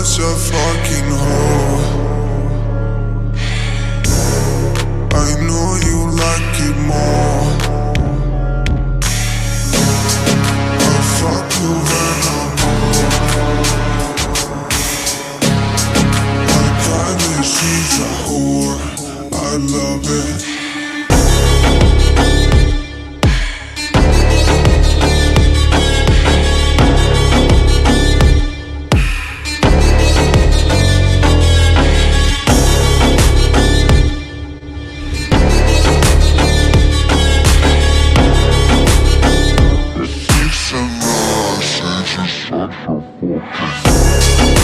such a fucking hoe. I know you like it more. I fuck you when I'm bored. I kinda she's a whore. I love it. Such a fucking